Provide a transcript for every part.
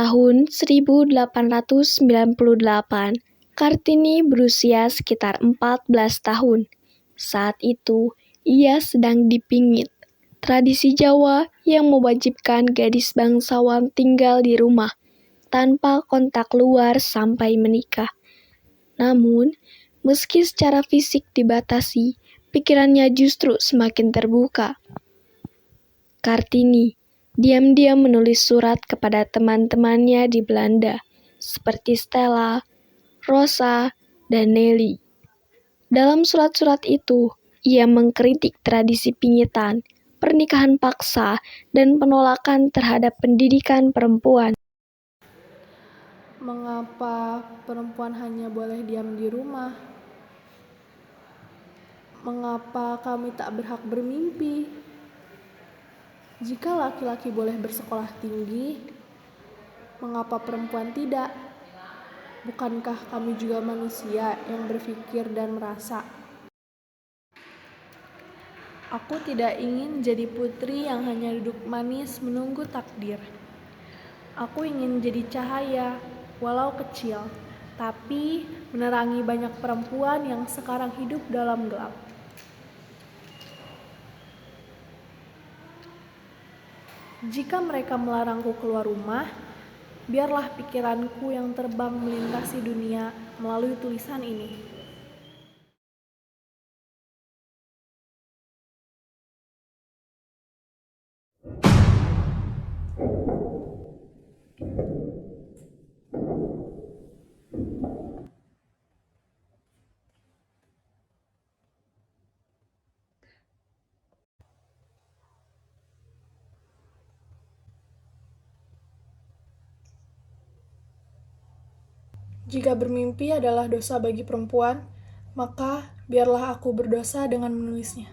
tahun 1898, Kartini berusia sekitar 14 tahun. Saat itu, ia sedang dipingit. Tradisi Jawa yang mewajibkan gadis bangsawan tinggal di rumah, tanpa kontak luar sampai menikah. Namun, meski secara fisik dibatasi, pikirannya justru semakin terbuka. Kartini diam-diam menulis surat kepada teman-temannya di Belanda, seperti Stella, Rosa, dan Nelly. Dalam surat-surat itu, ia mengkritik tradisi pingitan, pernikahan paksa, dan penolakan terhadap pendidikan perempuan. Mengapa perempuan hanya boleh diam di rumah? Mengapa kami tak berhak bermimpi? Jika laki-laki boleh bersekolah tinggi, mengapa perempuan tidak? Bukankah kami juga manusia yang berpikir dan merasa? Aku tidak ingin jadi putri yang hanya duduk manis menunggu takdir. Aku ingin jadi cahaya, walau kecil, tapi menerangi banyak perempuan yang sekarang hidup dalam gelap. Jika mereka melarangku keluar rumah, biarlah pikiranku yang terbang melintasi dunia melalui tulisan ini. Jika bermimpi adalah dosa bagi perempuan, maka biarlah aku berdosa dengan menulisnya.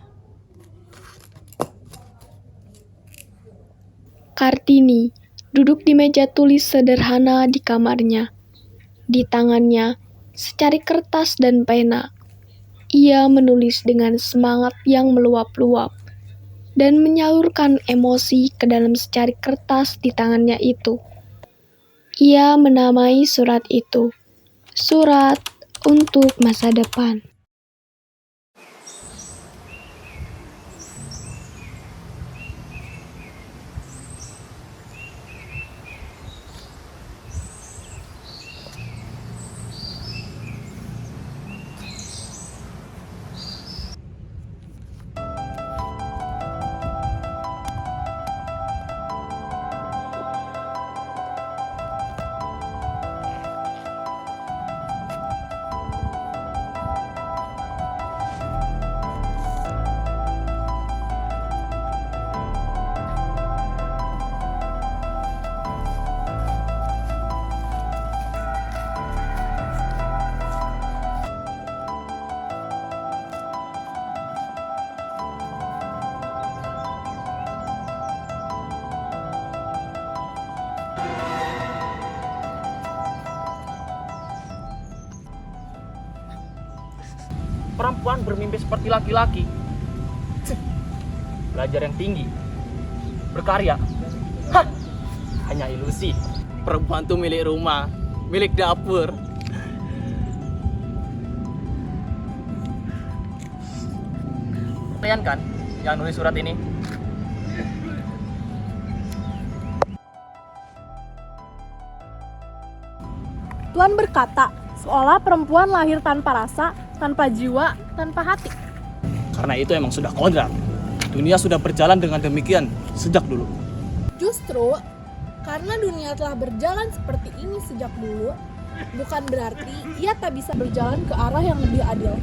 Kartini duduk di meja tulis sederhana di kamarnya. Di tangannya, secari kertas dan pena. Ia menulis dengan semangat yang meluap-luap dan menyalurkan emosi ke dalam secari kertas di tangannya itu. Ia menamai surat itu, Surat untuk Masa Depan. Perempuan bermimpi seperti laki-laki. Belajar yang tinggi, berkarya. Hah, hanya ilusi. Perempuan tuh milik rumah, milik dapur. Kalian kan yang nulis surat ini? Tuhan berkata, seolah perempuan lahir tanpa rasa, tanpa jiwa, tanpa hati. Karena itu emang sudah kodrat. Dunia sudah berjalan dengan demikian sejak dulu. Justru, karena dunia telah berjalan seperti ini sejak dulu, bukan berarti ia tak bisa berjalan ke arah yang lebih adil.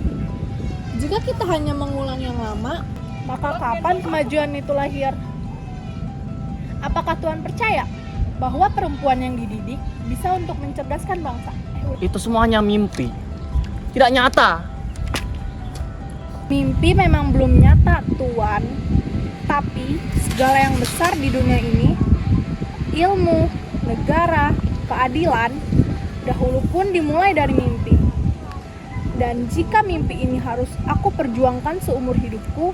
Jika kita hanya mengulang yang lama, maka kapan kemajuan itu lahir? Apakah Tuhan percaya bahwa perempuan yang dididik bisa untuk mencerdaskan bangsa? Itu semuanya mimpi, tidak nyata. Mimpi memang belum nyata, Tuan. Tapi segala yang besar di dunia ini, ilmu, negara, keadilan, dahulu pun dimulai dari mimpi. Dan jika mimpi ini harus aku perjuangkan seumur hidupku,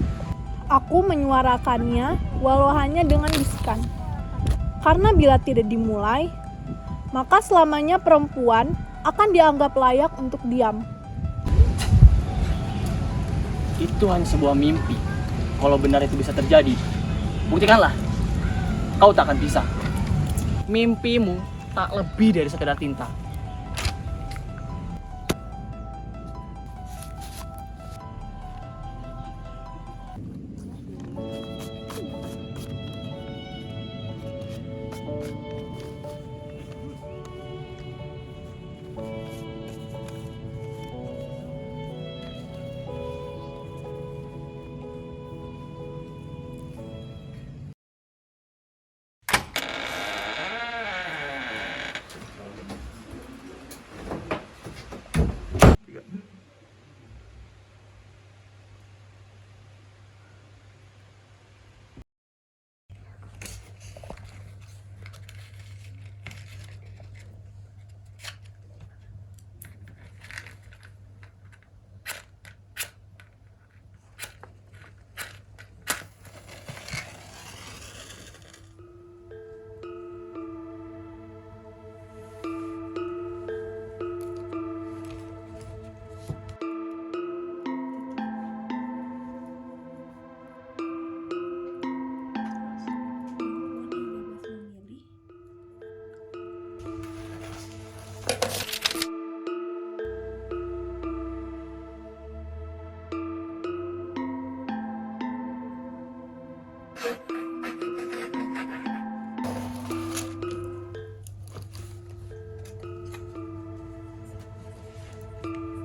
aku menyuarakannya walau hanya dengan bisikan. Karena bila tidak dimulai, maka selamanya perempuan akan dianggap layak untuk diam. Itu hanya sebuah mimpi. Kalau benar itu bisa terjadi, buktikanlah. Kau tak akan bisa. Mimpimu tak lebih dari sekedar tinta.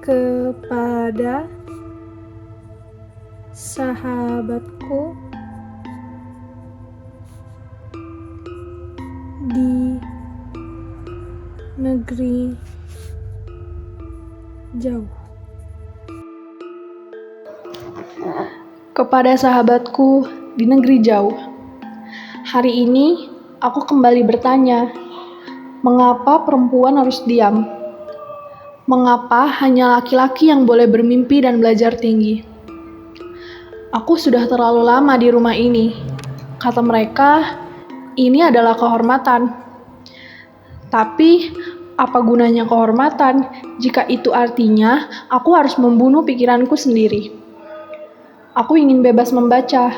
Kepada sahabatku di negeri jauh. Kepada sahabatku di negeri jauh. Hari ini aku kembali bertanya, mengapa perempuan harus diam? Mengapa hanya laki-laki yang boleh bermimpi dan belajar tinggi? Aku sudah terlalu lama di rumah ini. Kata mereka, ini adalah kehormatan. Tapi, apa gunanya kehormatan jika itu artinya aku harus membunuh pikiranku sendiri? Aku ingin bebas membaca.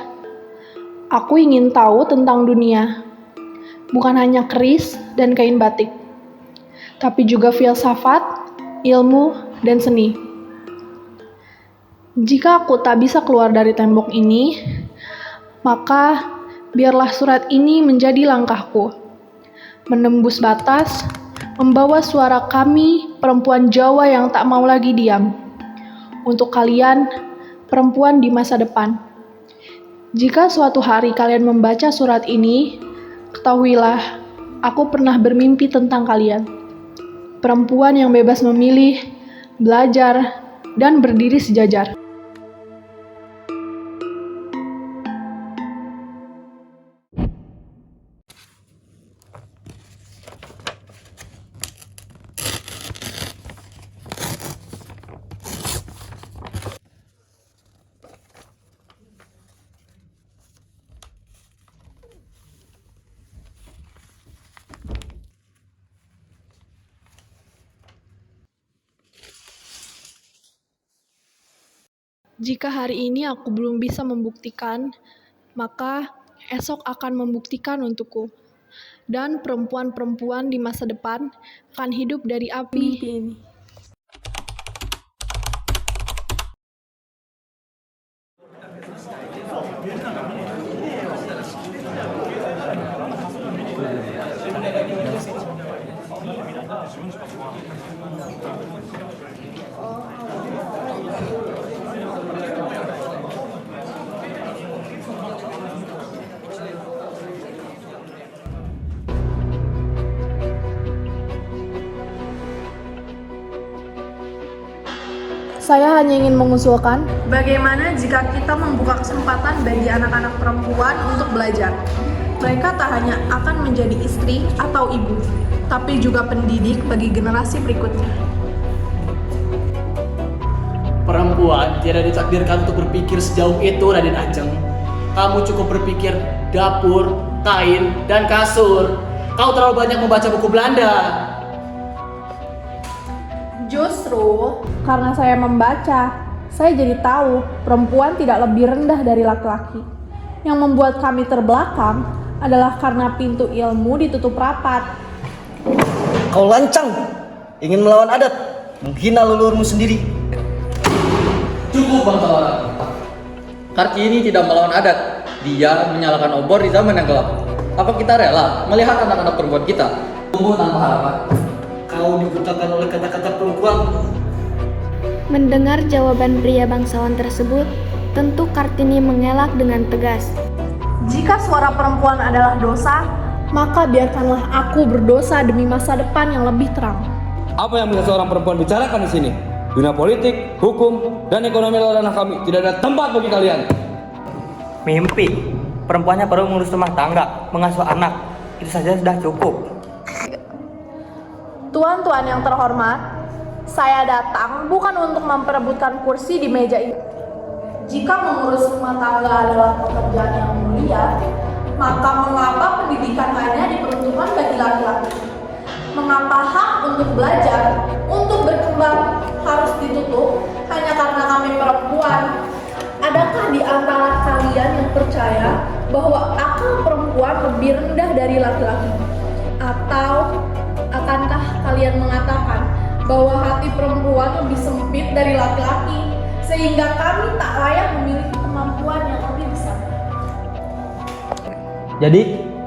Aku ingin tahu tentang dunia. Bukan hanya keris dan kain batik, tapi juga filsafat, ilmu, dan seni. Jika aku tak bisa keluar dari tembok ini, maka biarlah surat ini menjadi langkahku. Menembus batas, membawa suara kami, perempuan Jawa yang tak mau lagi diam. Untuk kalian, perempuan di masa depan. Jika suatu hari kalian membaca surat ini, ketahuilah, aku pernah bermimpi tentang kalian. Perempuan yang bebas memilih, belajar, dan berdiri sejajar. Jika hari ini aku belum bisa membuktikan, maka esok akan membuktikan untukku. Dan perempuan-perempuan di masa depan akan hidup dari api ini. Saya hanya ingin mengusulkan, bagaimana jika kita membuka kesempatan bagi anak-anak perempuan untuk belajar. Mereka tak hanya akan menjadi istri atau ibu, tapi juga pendidik bagi generasi berikutnya. Perempuan tidak ditakdirkan untuk berpikir sejauh itu, Raden Ajeng. Kamu cukup berpikir dapur, kain, dan kasur. Kau terlalu banyak membaca buku Belanda. Justru karena saya membaca, saya jadi tahu perempuan tidak lebih rendah dari laki-laki. Yang membuat kami terbelakang adalah karena pintu ilmu ditutup rapat. Kau lancang, ingin melawan adat, menghina leluhurmu sendiri. Cukup bangsawan. Kartini tidak melawan adat. Dia menyalakan obor di zaman yang gelap. Apa kita rela melihat anak-anak perempuan kita tumbuh tanpa harapan? Kau dibutakan oleh kata-kata perempuan. Mendengar jawaban pria bangsawan tersebut, tentu Kartini mengelak dengan tegas. Jika suara perempuan adalah dosa, maka biarkanlah aku berdosa demi masa depan yang lebih terang. Apa yang bisa seorang perempuan bicarakan di sini? Dunia politik, hukum, dan ekonomi ranah kami tidak ada tempat bagi kalian. Mimpi, perempuannya perlu mengurus rumah tangga, mengasuh anak. Itu saja sudah cukup. Tuan-tuan yang terhormat, saya datang bukan untuk memperebutkan kursi di meja ini. Jika mengurus rumah tangga adalah pekerjaan yang mulia, maka mengapa pendidikan hanya diperuntukkan bagi laki-laki? Mengapa hak untuk belajar, untuk berkembang harus ditutup hanya karena kami perempuan? Adakah di antara kalian yang percaya bahwa akal perempuan lebih rendah dari laki-laki? Atau akankah kalian mengatakan bahwa hati perempuan lebih sempit dari laki-laki sehingga kami tak layak memiliki kemampuan yang lebih besar? Jadi,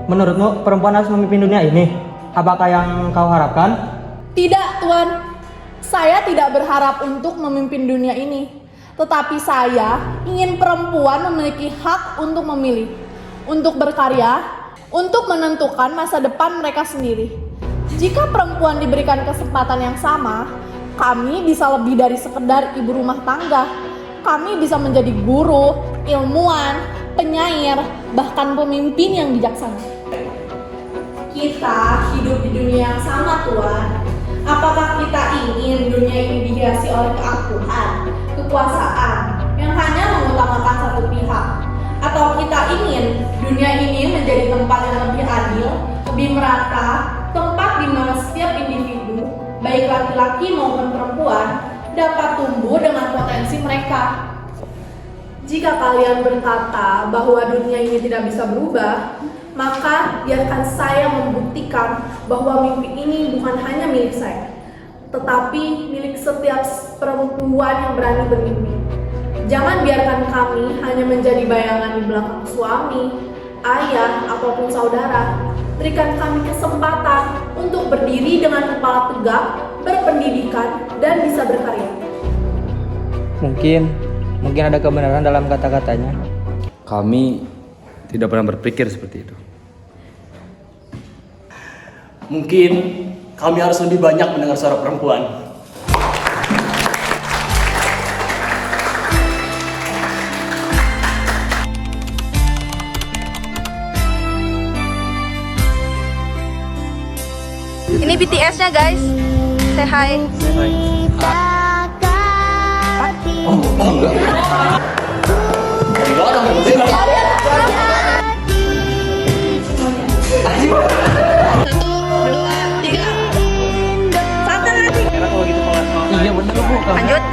menurutmu perempuan harus memimpin dunia ini? Apakah yang kau harapkan? Tidak, Tuan. Saya tidak berharap untuk memimpin dunia ini. Tetapi saya ingin perempuan memiliki hak untuk memilih, untuk berkarya, untuk menentukan masa depan mereka sendiri. Jika perempuan diberikan kesempatan yang sama, kami bisa lebih dari sekedar ibu rumah tangga. Kami bisa menjadi guru, ilmuwan, penyair, bahkan pemimpin yang bijaksana. Kita hidup di dunia yang sama, Tuan. Apakah kita ingin dunia ini dihiasi oleh keakuhan, kekuasaan yang hanya mengutamakan satu pihak? Atau kita ingin dunia ini menjadi tempat yang lebih adil, lebih merata, tempat di mana setiap individu, baik laki-laki maupun perempuan, dapat tumbuh dengan potensi mereka? Jika kalian berkata bahwa dunia ini tidak bisa berubah, maka biarkan saya membuktikan bahwa mimpi ini bukan hanya milik saya, tetapi milik setiap perempuan yang berani bermimpi. Jangan biarkan kami hanya menjadi bayangan di belakang suami, ayah, ataupun saudara. Berikan kami kesempatan untuk berdiri dengan kepala tegak, berpendidikan, dan bisa berkarya. Mungkin ada kebenaran dalam kata-katanya. Kami tidak pernah berpikir seperti itu. Mungkin kami harus lebih banyak mendengar suara perempuan. Ini BTS-nya guys. Say hi. Iya bener Bu. Lanjut.